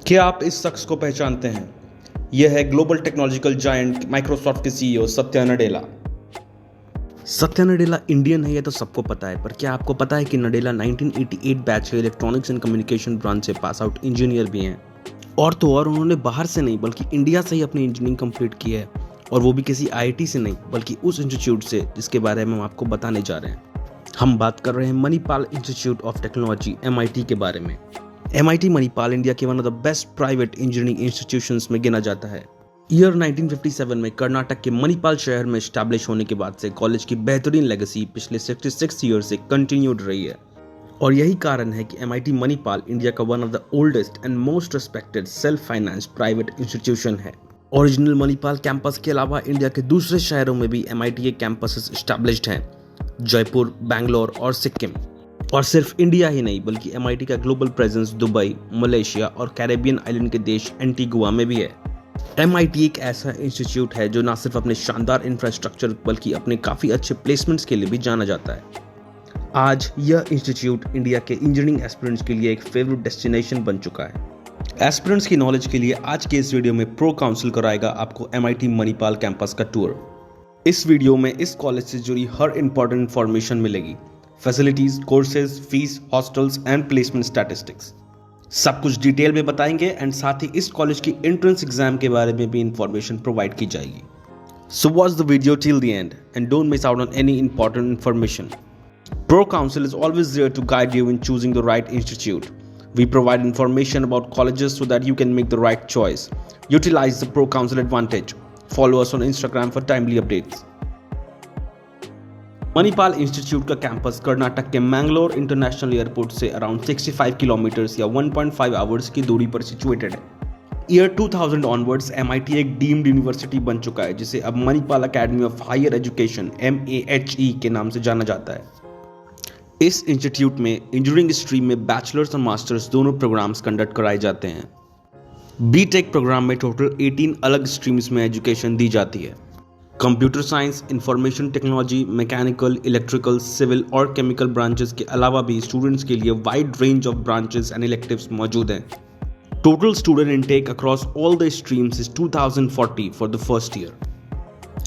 क्या आप इस शख्स को पहचानते हैं? यह है ग्लोबल टेक्नोलॉजिकल जायंट माइक्रोसॉफ्ट के सीईओ सत्या नडेला। सत्या नडेला इंडियन है, यह तो सबको पता है, पर क्या आपको पता है कि नडेला 1988 बैच के इलेक्ट्रॉनिक्स एंड कम्युनिकेशन ब्रांच से पास आउट इंजीनियर भी हैं। और तो और उन्होंने बाहर से नहीं बल्कि इंडिया से ही अपनी इंजीनियरिंग कंप्लीट की है, और वो भी किसी आईआईटी से नहीं बल्कि उस इंस्टीट्यूट से जिसके बारे में हम आपको बताने जा रहे हैं। हम बात कर रहे हैं Manipal institute of technology MIT के बारे में। MIT मणिपाल इंडिया के one of the best private engineering institutions में गिना जाता है। ईयर 1957 में कर्नाटक के मणिपाल शहर में स्टैब्लिश होने के बाद से कॉलेज की बेहतरीन लेगेसी पिछले 66 ईयर से कंटिन्यूड रही है। और यही कारण है कि MIT मणिपाल इंडिया का one of the oldest and most respected self finance private institution है। ओरिजिनल मणिपाल कैंपस के अलावा इंडिया के दूसरे शहरों में भी MIT के कैंपसेस स्टैब्लिश्ड हैं, जयपुर, बैंगलोर और सिक्किम। और सिर्फ इंडिया ही नहीं बल्कि MIT का ग्लोबल प्रेजेंस दुबई, मलेशिया और कैरेबियन आइलैंड के देश एंटीगुआ में भी है। MIT एक ऐसा इंस्टीट्यूट है जो न सिर्फ अपने शानदार इंफ्रास्ट्रक्चर बल्कि अपने काफ़ी अच्छे प्लेसमेंट्स के लिए भी जाना जाता है। आज यह इंस्टीट्यूट इंडिया के इंजीनियरिंग एस्पिरेंट्स के लिए एक फेवरेट डेस्टिनेशन बन चुका है। एस्पिरेंट्स की नॉलेज के लिए आज के इस वीडियो में प्रो काउंसिल कराएगा आपको MIT मणिपाल कैंपस का टूर। इस वीडियो में इस कॉलेज से जुड़ी हर इंपॉर्टेंट इंफॉर्मेशन मिलेगी, facilities, courses, fees, hostels and placement statistics, सब कुछ डिटेल में बताएंगे एंड साथ ही इस कॉलेज की एंट्रेंस एग्जाम के बारे में भी इंफॉर्मेशन प्रोवाइड की जाएगी। So watch the video till the end and don't miss out on any important information. Pro Council is always there to guide you in choosing the right institute. We provide information about colleges so that you can make the right choice. Utilize the Pro Council advantage. Follow us on Instagram for timely updates. Manipal institute का campus Karnataka के Mangalore international airport से around 65 kilometres या 1.5 hours की दूरी पर situated है। Year 2000 onwards MIT एक deemed university बन चुका है, जिसे अब Manipal academy of higher education MAHE के नाम से जाना जाता है। इस इंस्टीट्यूट में इंजीनियरिंग स्ट्रीम में बैचलर्स और मास्टर्स दोनों प्रोग्राम्स कंडक्ट कराए जाते हैं। BTech प्रोग्राम में टोटल 18 अलग स्ट्रीम्स में एजुकेशन दी जाती है। Computer science, information technology, mechanical, electrical, civil और केमिकल ब्रांचेस के अलावा भी स्टूडेंट्स के लिए wide range of branches and electives मौजूद हैं। Total student intake across all the streams is 2040 for the first year.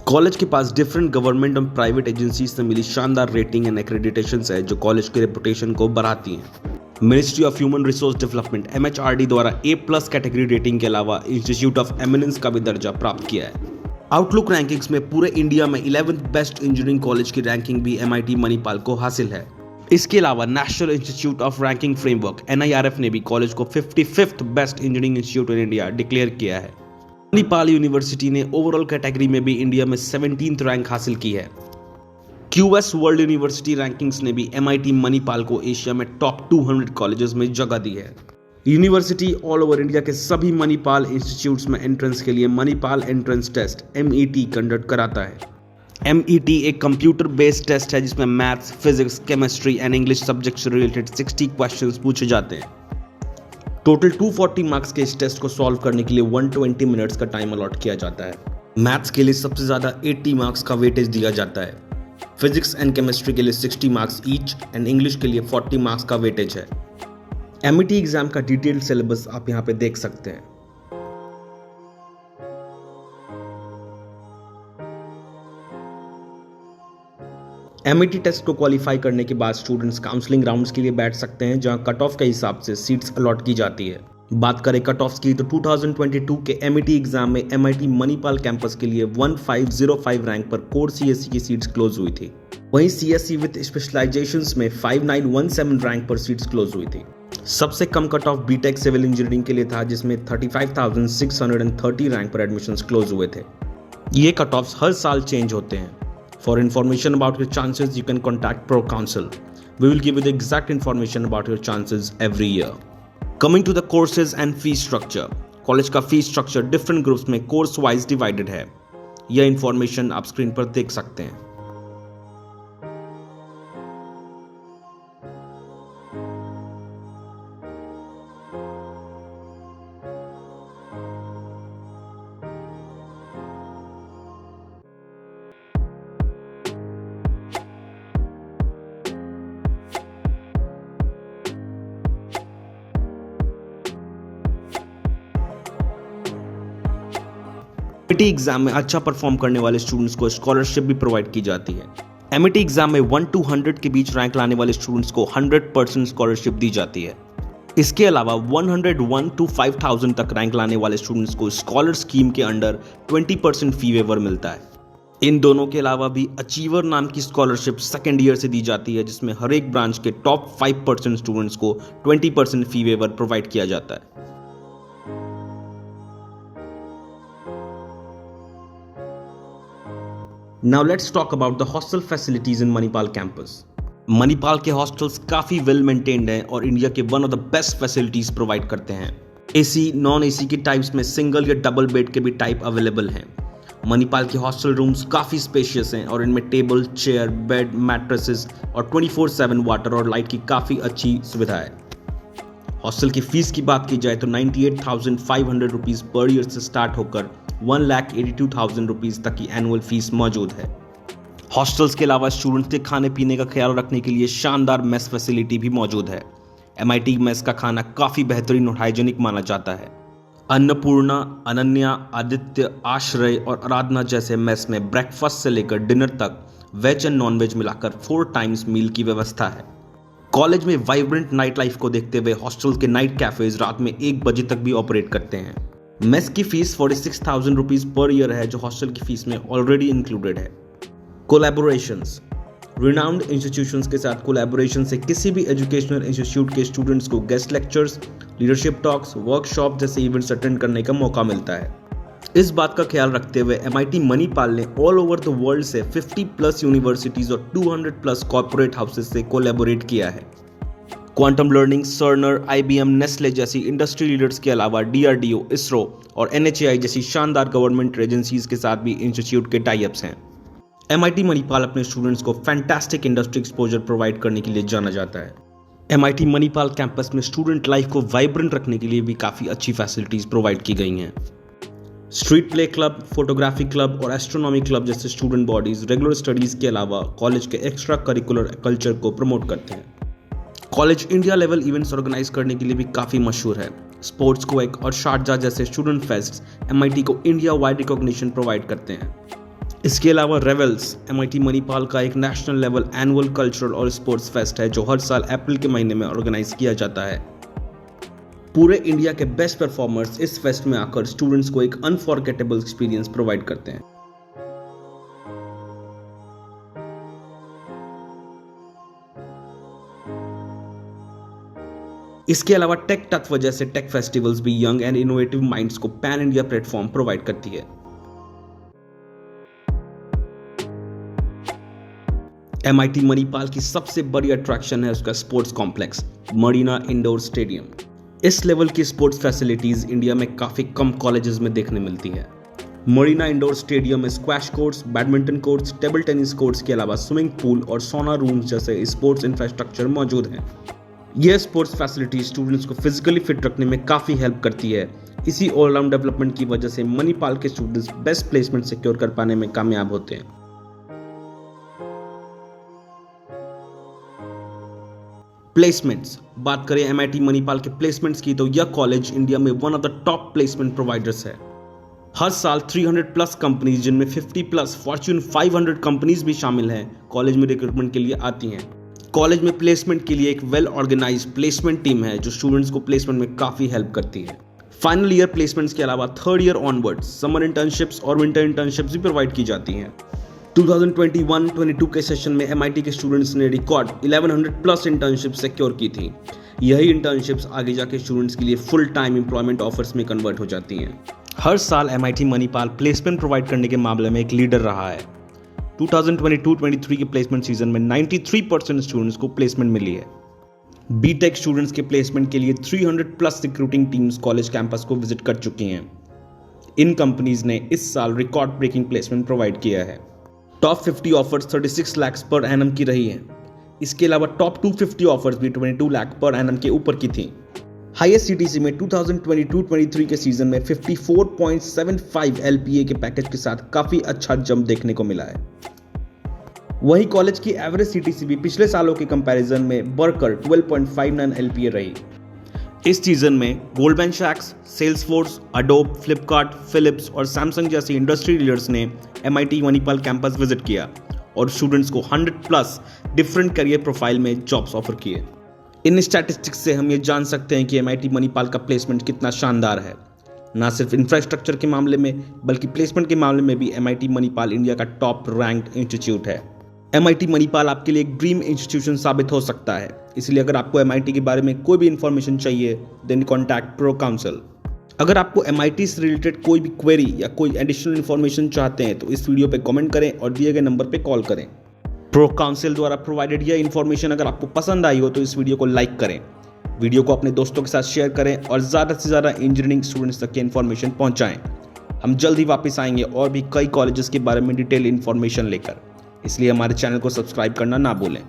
College के पास डिफरेंट गवर्नमेंट और प्राइवेट एजेंसीज से मिली शानदार रेटिंग एंड एक्रेडिटेशंस है जो कॉलेज के रेपुटेशन को बढ़ाती हैं। Ministry of human resource development MHRD द्वारा A+ कैटेगरी रेटिंग के अलावा इंस्टीट्यूट ऑफ एमिनेंस का भी दर्जा प्राप्त किया है। आउटलुक रैंकिंग्स में पूरे इंडिया में 11th बेस्ट इंजीनियरिंग कॉलेज की रैंकिंग भी MIT मणिपाल को हासिल है। इसके अलावा national institute of ranking framework NIRF ने भी कॉलेज को 55th best engineering institute in India declare किया है। मणिपाल यूनिवर्सिटी ने ओवरऑल कैटेगरी में भी इंडिया में 17th रैंक हासिल की है। QS वर्ल्ड यूनिवर्सिटी रैंकिंग्स ने भी MIT मणिपाल को एशिया में टॉप 200 कॉलेजेस में जगह दी है। यूनिवर्सिटी ऑल ओवर इंडिया के सभी मणिपाल इंस्टीट्यूट्स में एंट्रेंस के लिए Manipal entrance test MET conduct कराता है। MET एक कंप्यूटर बेस्ड टेस्ट है जिसमें maths, physics, chemistry and English subject से रिलेटेड 60 क्वेश्चंस पूछे जाते हैं। टोटल 240 मार्क्स के इस टेस्ट को सॉल्व करने के लिए 120 मिनट्स का टाइम अलॉट किया जाता है। मैथ्स के लिए सबसे ज्यादा 80 मार्क्स का वेटेज दिया जाता है। फिजिक्स एंड केमिस्ट्री के लिए 60 मार्क्स ईच एंड इंग्लिश के लिए 40 मार्क्स का वेटेज है। MET एग्जाम का डिटेल्ड सिलेबस आप यहाँ पे देख सकते हैं। MET टेस्ट को क्वालिफाई करने के बाद स्टूडेंट्स काउंसलिंग राउंड्स के लिए बैठ सकते हैं, जहां कट ऑफ के हिसाब से सीट्स अलॉट की जाती है। बात करें कट ऑफ्स की तो 2022 के MET एग्जाम में MIT मणिपाल कैंपस के लिए 1505 रैंक पर कोर CSE की सीट्स क्लोज हुई थी। वहीं CSE विद स्पेशलाइजेशंस में 5917 रैंक पर सीट्स क्लोज हुई थी। सबसे कम cut off BTech civil engineering के लिए था, जिसमें 35,630 रैंक पर एडमिशंस क्लोज हुए थे। ये कट ऑफ्स हर साल चेंज होते हैं। For information about your chances, you can contact Pro Council. We will give you the exact information about your chances every year. Coming to the courses and fee structure. College का fee structure different groups में course wise divided है। यह information आप screen पर देख सकते हैं। MET exam में अच्छा परफॉर्म करने वाले स्टूडेंट्स को स्कॉलरशिप भी प्रोवाइड की जाती है। एमईटी एग्जाम में 1 to 100 के बीच रैंक लाने वाले स्टूडेंट्स को 100% स्कॉलरशिप दी जाती है। इसके अलावा 101 to 5000 तक रैंक लाने वाले स्टूडेंट्स को स्कॉलर स्कीम के अंडर 20% फी वेवर मिलता है। इन दोनों के अलावा भी अचीवर नाम की स्कॉलरशिप सेकेंड ईयर से दी जाती है, जिसमें हर एक ब्रांच के टॉप 5% स्टूडेंट्स को 20% फी वेवर प्रोवाइड किया जाता है। Now let's talk about the hostel facilities in Manipal campus. Manipal के हॉस्टल्स काफ़ी वेल मेंटेन्ड हैं और इंडिया के one of the best facilities provide करते हैं। एसी, नॉन एसी के टाइप्स में सिंगल या डबल बेड के भी टाइप अवेलेबल हैं। मणिपाल के हॉस्टल रूम्स काफ़ी स्पेशियस हैं और इनमें टेबल, चेयर, बेड, मैट्रेसेस और 24/7 वाटर और लाइट की काफ़ी अच्छी सुविधा है। हॉस्टल की फीस की बात की जाए तो 98,500 रुपीज़ पर ईयर से स्टार्ट होकर 1,82,000 रुपीज़ तक की एनुअल फीस मौजूद है। हॉस्टल्स के अलावा स्टूडेंट्स के खाने पीने का ख्याल रखने के लिए शानदार मेस फैसिलिटी भी मौजूद है। एमआईटी मेस का खाना काफ़ी बेहतरीन और हाइजीनिक माना जाता है। अन्नपूर्णा, अनन्या, आदित्य, आश्रय और आराधना जैसे मेस में ब्रेकफास्ट से लेकर डिनर तक वेज एंड नॉन वेज मिलाकर 4 टाइम्स मील की व्यवस्था है। कॉलेज में वाइब्रेंट नाइट लाइफ को देखते हुए हॉस्टल के नाइट कैफेज रात में 1 बजे तक भी ऑपरेट करते हैं। मेस की फीस 46,000 रुपीज़ पर ईयर है, जो हॉस्टल की फीस में ऑलरेडी इंक्लूडेड है। कोलैबोरेशंस, रिनाउंड इंस्टीट्यूशंस के साथ कोलैबोरेशन से किसी भी एजुकेशनल इंस्टीट्यूट के स्टूडेंट्स को guest lectures, leadership talks, workshop जैसे इवेंट्स अटेंड करने का मौका मिलता है। इस बात का ख्याल रखते हुए एमआईटी मणिपाल ने ऑल ओवर द वर्ल्ड से 50+ यूनिवर्सिटीज और 200+ कॉर्पोरेट हाउसेस से कोलैबोरेट किया है। क्वांटम लर्निंग, सर्नर, आईबीएम, नेस्ले जैसी इंडस्ट्री लीडर्स के अलावा डीआरडीओ, इसरो और एनएचएआई जैसी शानदार गवर्नमेंट एजेंसीज के साथ भी इंस्टीट्यूट के टाई अप्स हैं। एमआईटी मणिपाल अपने स्टूडेंट्स को फैंटास्टिक इंडस्ट्री एक्सपोजर प्रोवाइड करने के लिए जाना जाता है। एमआईटी मणिपाल कैंपस में स्टूडेंट लाइफ को वाइब्रेंट रखने के लिए भी काफ़ी अच्छी फैसिलिटीज़ प्रोवाइड की गई हैं। Street play club, photography club और एस्ट्रोनॉमी क्लब जैसे स्टूडेंट बॉडीज रेगुलर स्टडीज़ के अलावा कॉलेज के एक्स्ट्रा करिकुलर कल्चर को प्रमोट करते हैं। College India level events organise करने के लिए भी काफ़ी मशहूर है। स्पोर्ट्स क्वेक और शारजा जैसे स्टूडेंट फेस्ट एमआईटी को इंडिया वाइड रिकॉग्निशन प्रोवाइड करते हैं। इसके अलावा रेवल्स एमआईटी मणिपाल का एक नेशनल लेवल एनुअल कल्चरल और स्पोर्ट्स फेस्ट है, जो हर साल अप्रैल के महीने में ऑर्गेनाइज किया जाता है। पूरे इंडिया के बेस्ट परफॉर्मर्स इस फेस्ट में आकर स्टूडेंट्स को एक अनफॉरगेटेबल एक्सपीरियंस प्रोवाइड करते हैं। इसके अलावा टेक तत्व जैसे टेक फेस्टिवल्स भी यंग एंड इनोवेटिव माइंड्स को पैन इंडिया प्लेटफॉर्म प्रोवाइड करती है। एमआईटी मणिपाल की सबसे बड़ी अट्रैक्शन है उसका sports complex Marina indoor stadium. इस लेवल की स्पोर्ट्स फैसिलिटीज इंडिया में काफ़ी कम कॉलेजेस में देखने मिलती है। मरीना इंडोर स्टेडियम में squash courts, badminton courts, table tennis courts के अलावा स्विमिंग पूल और सोना रूम्स जैसे स्पोर्ट्स इंफ्रास्ट्रक्चर मौजूद हैं। यह स्पोर्ट्स फैसिलिटी स्टूडेंट्स को फिजिकली फिट रखने में काफ़ी हेल्प करती है। इसी ऑलराउंड डेवलपमेंट की वजह से मणिपाल के स्टूडेंट्स बेस्ट प्लेसमेंट सिक्योर कर पाने में कामयाब होते हैं। प्लेसमेंट्स, बात करें एमआईटी मणिपाल के प्लेसमेंट्स की तो यह कॉलेज इंडिया में one of the top placement providers है। हर साल 300+ कंपनीज जिनमें 50+ फॉर्च्यून 500 कंपनीज भी शामिल हैं कॉलेज में रिक्रूटमेंट के लिए आती हैं। कॉलेज में प्लेसमेंट के लिए एक वेल ऑर्गेनाइज्ड प्लेसमेंट टीम है जो स्टूडेंट्स को प्लेसमेंट में काफ़ी हेल्प करती है। फाइनल ईयर प्लेसमेंट्स के अलावा 3rd year onwards summer internships और विंटर इंटर्नशिप्स भी प्रोवाइड की जाती हैं। 2021-22 के सेशन में एमआईटी के स्टूडेंट्स ने रिकॉर्ड 1100+ इंटर्नशिप सिक्योर की थी। यही इंटर्नशिप्स आगे जाके स्टूडेंट्स के लिए फुल टाइम एम्प्लॉयमेंट ऑफर्स में कन्वर्ट हो जाती हैं। हर साल एमआईटी मणिपाल प्लेसमेंट प्रोवाइड करने के मामले में एक लीडर रहा है। 2022-23 के प्लेसमेंट सीजन में 93% स्टूडेंट्स को प्लेसमेंट मिली है। बीटेक स्टूडेंट्स के प्लेसमेंट के लिए 300+ रिक्रूटिंग टीम्स कॉलेज कैंपस को विजिट कर चुकी हैं। इन कंपनीज ने इस साल रिकॉर्ड ब्रेकिंग प्लेसमेंट प्रोवाइड किया है। Top 50 offers 36 lakh per annum की रही हैं। इसके अलावा टॉप 250 ऑफर्स भी 22 लाख पर एनम के ऊपर की थी। हाईएस्ट सीटीसी में 2022-23 के सीजन में 54.75 एलपीए के पैकेज के साथ काफ़ी अच्छा जंप देखने को मिला है। वही कॉलेज की एवरेज सीटीसी भी पिछले सालों के कंपैरिजन में बढ़कर 12.59 एलपीए रही। इस सीजन में गोल्डमैन सैक्स, सेल्सफोर्स, अडोब, फ्लिपकार्ट, फिलिप्स और सैमसंग जैसे इंडस्ट्री लीडर्स ने MIT मणिपाल कैंपस विजिट किया और स्टूडेंट्स को 100+ डिफरेंट करियर प्रोफाइल में जॉब्स ऑफर किए। इन स्टैटिस्टिक्स से हम ये जान सकते हैं कि MIT मणिपाल का प्लेसमेंट कितना शानदार है। ना सिर्फ इंफ्रास्ट्रक्चर के मामले में बल्कि प्लेसमेंट के मामले में भी MIT मणिपाल इंडिया का टॉप रैंक्ड इंस्टीट्यूट है। MIT मणिपाल आपके लिए एक ड्रीम इंस्टीट्यूशन साबित हो सकता है। इसलिए अगर आपको MIT के बारे में कोई भी इंफॉर्मेशन चाहिए देन कॉन्टैक्ट प्रो काउंसिल। अगर आपको MIT से रिलेटेड कोई भी क्वेरी या कोई एडिशनल इन्फॉर्मेशन चाहते हैं तो इस वीडियो पे कमेंट करें और दिए गए नंबर पे कॉल करें। प्रो काउंसिल द्वारा प्रोवाइडेड यह इन्फॉर्मेशन अगर आपको पसंद आई हो तो इस वीडियो को लाइक करें, वीडियो को अपने दोस्तों के साथ शेयर करें और ज़्यादा से ज़्यादा इंजीनियरिंग स्टूडेंट्स तक की इन्फॉर्मेशन पहुँचाएँ। हम जल्द ही वापस आएंगे और भी कई कॉलेजेस के बारे में डिटेल इन्फॉर्मेशन लेकर, इसलिए हमारे चैनल को सब्सक्राइब करना ना भूलें।